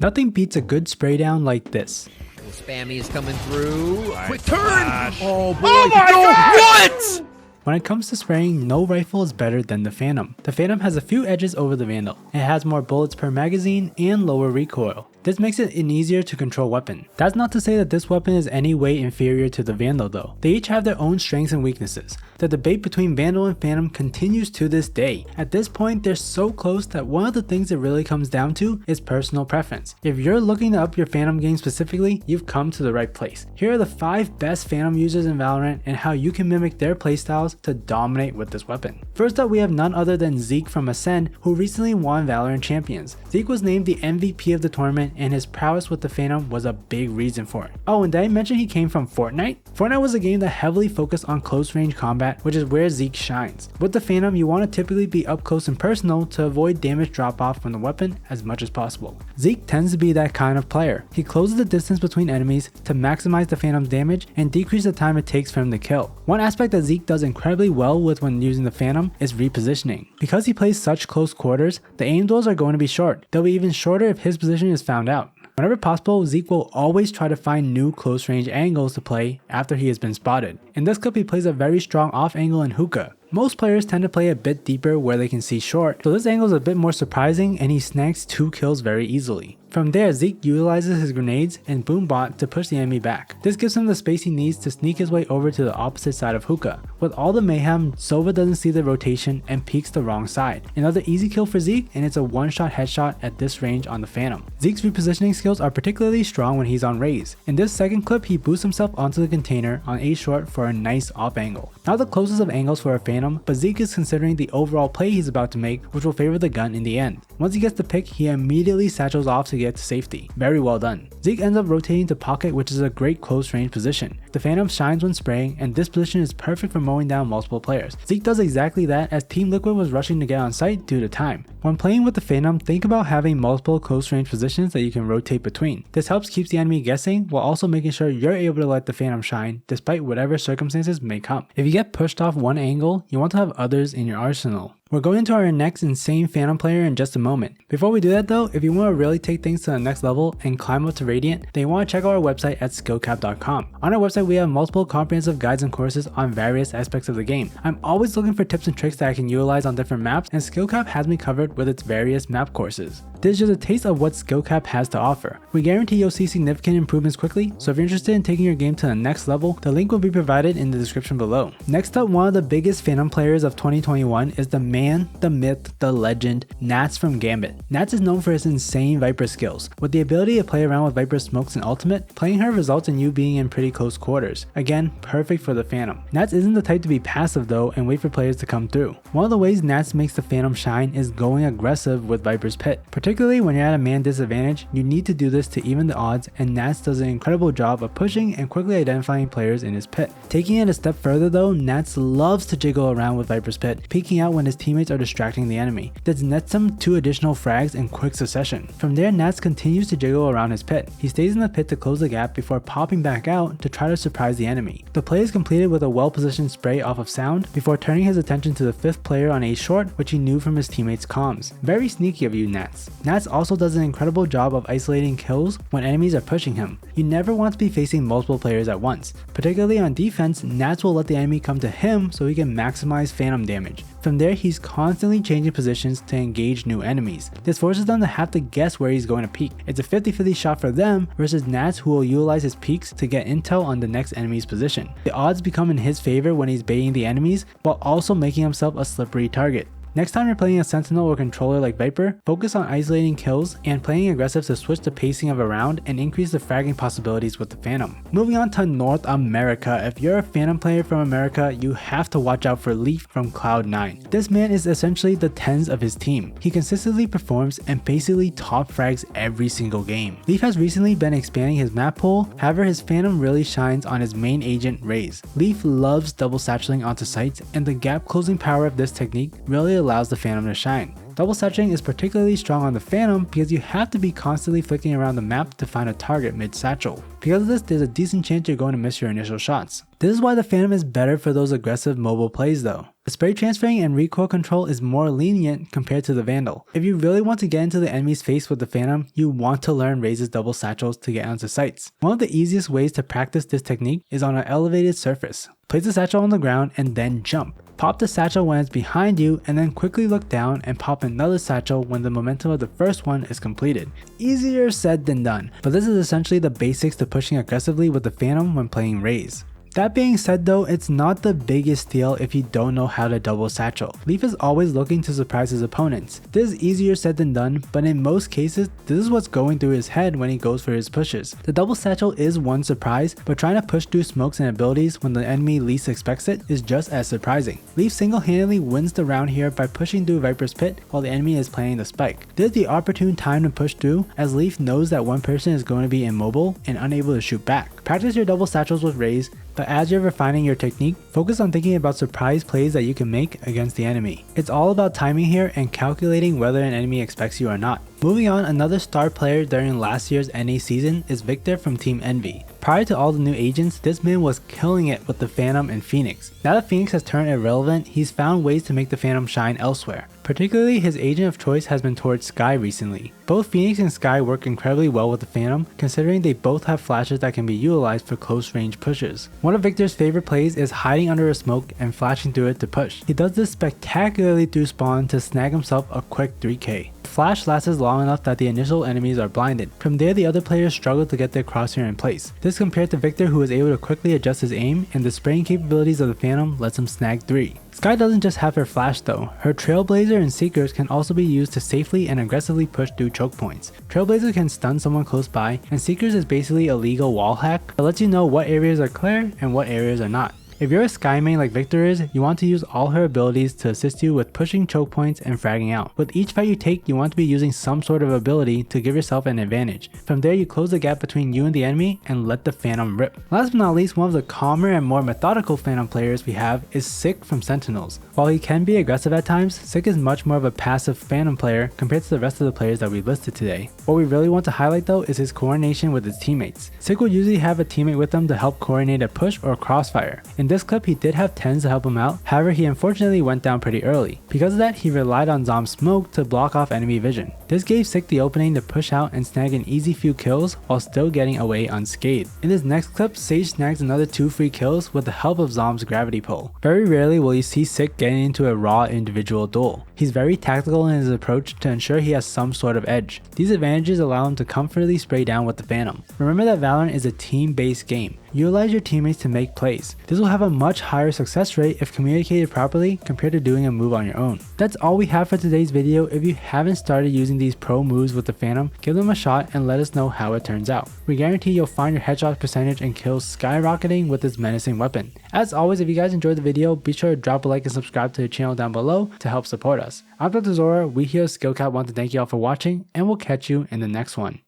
Nothing beats a good spray down like this. Spammy is coming through. Quick turn! Flash. Oh boy! Oh my God! What? When it comes to spraying, no rifle is better than the Phantom. The Phantom has a few edges over the Vandal. It has more bullets per magazine and lower recoil. This makes it an easier to control weapon. That's not to say that this weapon is any way inferior to the Vandal though. They each have their own strengths and weaknesses. The debate between Vandal and Phantom continues to this day. At this point, they're so close that one of the things it really comes down to is personal preference. If you're looking to up your Phantom game specifically, you've come to the right place. Here are the 5 best Phantom users in Valorant and how you can mimic their playstyles to dominate with this weapon. First up, we have none other than Zeke from Ascend, who recently won Valorant Champions. Zeke was named the MVP of the tournament, and his prowess with the Phantom was a big reason for it. Oh, and did I mention he came from Fortnite? Fortnite was a game that heavily focused on close range combat, which is where Zeke shines. With the Phantom, you want to typically be up close and personal to avoid damage drop off from the weapon as much as possible. Zeke tends to be that kind of player. He closes the distance between enemies to maximize the Phantom's damage and decrease the time it takes for him to kill. One aspect that Zeke does incredibly well with when using the Phantom is repositioning. Because he plays such close quarters, the aim doors are going to be short. They'll be even shorter if his position is found out. Whenever possible, Zeke will always try to find new close range angles to play after he has been spotted. In this clip, he plays a very strong off angle in hookah. Most players tend to play a bit deeper where they can see short, so this angle is a bit more surprising and he snags 2 kills very easily. From there, Zeke utilizes his grenades and boombot to push the enemy back. This gives him the space he needs to sneak his way over to the opposite side of hookah. With all the mayhem, Sova doesn't see the rotation and peeks the wrong side. Another easy kill for Zeke, and it's a one-shot headshot at this range on the Phantom. Zeke's repositioning skills are particularly strong when he's on raise. In this second clip, he boosts himself onto the container on A short for a nice off angle. Not the closest of angles for a Phantom, but Zeke is considering the overall play he's about to make, which will favor the gun in the end. Once he gets the pick, he immediately satchels off to get to safety. Very well done. Zeke ends up rotating to pocket, which is a great close range position. The Phantom shines when spraying, and this position is perfect for mowing down multiple players. Zeke does exactly that as Team Liquid was rushing to get on site due to time. When playing with the Phantom, think about having multiple close range positions that you can rotate between. This helps keep the enemy guessing while also making sure you're able to let the Phantom shine despite whatever circumstances may come. If you get pushed off one angle, you want to have others in your arsenal. We're going into our next insane Phantom player in just a moment. Before we do that though, if you want to really take things to the next level and climb up to Radiant, then you want to check out our website at SkillCapped.com. On our website, we have multiple comprehensive guides and courses on various aspects of the game. I'm always looking for tips and tricks that I can utilize on different maps, and SkillCapped has me covered with its various map courses. This is just a taste of what SkillCapped has to offer. We guarantee you'll see significant improvements quickly, so if you're interested in taking your game to the next level, the link will be provided in the description below. Next up, one of the biggest Phantom players of 2021 is the man, the myth, the legend, Nast from Gambit. Nast is known for his insane Viper skills. With the ability to play around with Viper smokes and ultimate, playing her results in you being in pretty close quarters. Again, perfect for the Phantom. Nast isn't the type to be passive though and wait for players to come through. One of the ways Nast makes the Phantom shine is going aggressive with Viper's pit. Particularly when you're at a man disadvantage, you need to do this to even the odds, and Nast does an incredible job of pushing and quickly identifying players in his pit. Taking it a step further though, Nast loves to jiggle around with Viper's pit, peeking out when his teammates are distracting the enemy. This nets him 2 additional frags in quick succession. From there, Nast continues to jiggle around his pit. He stays in the pit to close the gap before popping back out to try to surprise the enemy. The play is completed with a well-positioned spray off of sound before turning his attention to the 5th player on A short, which he knew from his teammates' comms. Very sneaky of you, Nast. Nast also does an incredible job of isolating kills when enemies are pushing him. You never want to be facing multiple players at once. Particularly on defense, Nast will let the enemy come to him so he can maximize Phantom damage. From there, he's constantly changing positions to engage new enemies. This forces them to have to guess where he's going to peek. It's a 50-50 shot for them versus Nast, who will utilize his peeks to get intel on the next enemy's position. The odds become in his favor when he's baiting the enemies while also making himself a slippery target. Next time you're playing a sentinel or controller like Viper, focus on isolating kills and playing aggressive to switch the pacing of a round and increase the fragging possibilities with the Phantom. Moving on to North America, if you're a Phantom player from America, you have to watch out for Leaf from Cloud9. This man is essentially the tens of his team. He consistently performs and basically top frags every single game. Leaf has recently been expanding his map pool, however his Phantom really shines on his main agent Raze. Leaf loves double satcheling onto sites, and the gap closing power of this technique really allows the Phantom to shine. Double satching is particularly strong on the Phantom because you have to be constantly flicking around the map to find a target mid-satchel. Because of this, there's a decent chance you're going to miss your initial shots. This is why the Phantom is better for those aggressive mobile plays though. The spray transferring and recoil control is more lenient compared to the Vandal. If you really want to get into the enemy's face with the Phantom, you want to learn Raze's double satchels to get onto sights. One of the easiest ways to practice this technique is on an elevated surface. Place the satchel on the ground and then jump. Pop the satchel when it's behind you and then quickly look down and pop another satchel when the momentum of the first one is completed. Easier said than done, but this is essentially the basics to pushing aggressively with the Phantom when playing Raze. That being said though, it's not the biggest deal if you don't know how to double satchel. Leaf is always looking to surprise his opponents. This is easier said than done, but in most cases, this is what's going through his head when he goes for his pushes. The double satchel is one surprise, but trying to push through smokes and abilities when the enemy least expects it is just as surprising. Leaf single-handedly wins the round here by pushing through Viper's pit while the enemy is planning the spike. This is the opportune time to push through, as Leaf knows that one person is going to be immobile and unable to shoot back. Practice your double satchels with Raze, but as you're refining your technique, focus on thinking about surprise plays that you can make against the enemy. It's all about timing here and calculating whether an enemy expects you or not. Moving on, another star player during last year's NA season is Victor from Team Envy. Prior to all the new agents, this man was killing it with the Phantom and Phoenix. Now that Phoenix has turned irrelevant, he's found ways to make the Phantom shine elsewhere. Particularly, his agent of choice has been towards Skye recently. Both Phoenix and Skye work incredibly well with the Phantom, considering they both have flashes that can be utilized for close range pushes. One of Victor's favorite plays is hiding under a smoke and flashing through it to push. He does this spectacularly through spawn to snag himself a quick 3k. The flash lasts long enough that the initial enemies are blinded. From there, the other players struggle to get their crosshair in place. This compared to Victor, who is able to quickly adjust his aim, and the spraying capabilities of the Phantom lets him snag 3. Skye doesn't just have her flash though. Her Trailblazer and Seekers can also be used to safely and aggressively push through choke points. Trailblazer can stun someone close by, and Seekers is basically a legal wall hack that lets you know what areas are clear and what areas are not. If you're a Skye main like Victor is, you want to use all her abilities to assist you with pushing choke points and fragging out. With each fight you take, you want to be using some sort of ability to give yourself an advantage. From there, you close the gap between you and the enemy and let the Phantom rip. Last but not least, one of the calmer and more methodical Phantom players we have is Zeke from Sentinels. While he can be aggressive at times, Zeke is much more of a passive Phantom player compared to the rest of the players that we listed today. What we really want to highlight though is his coordination with his teammates. Zeke will usually have a teammate with him to help coordinate a push or crossfire. In this clip, he did have 10s to help him out, however he unfortunately went down pretty early. Because of that, he relied on Zom's smoke to block off enemy vision. This gave Zeke the opening to push out and snag an easy few kills while still getting away unscathed. In this next clip, Sage snags another 2 free kills with the help of Zom's gravity pull. Very rarely will you see Zeke getting into a raw individual duel. He's very tactical in his approach to ensure he has some sort of edge. These advantages allow him to comfortably spray down with the Phantom. Remember that Valorant is a team-based game. Utilize your teammates to make plays. This will have a much higher success rate if communicated properly compared to doing a move on your own. That's all we have for today's video. If you haven't started using these pro moves with the Phantom, give them a shot and let us know how it turns out. We guarantee you'll find your headshot percentage and kills skyrocketing with this menacing weapon. As always, if you guys enjoyed the video, be sure to drop a like and subscribe to the channel down below to help support us. I'm Dr. Zora, we here at SkillCapped want to thank you all for watching, and we'll catch you in the next one.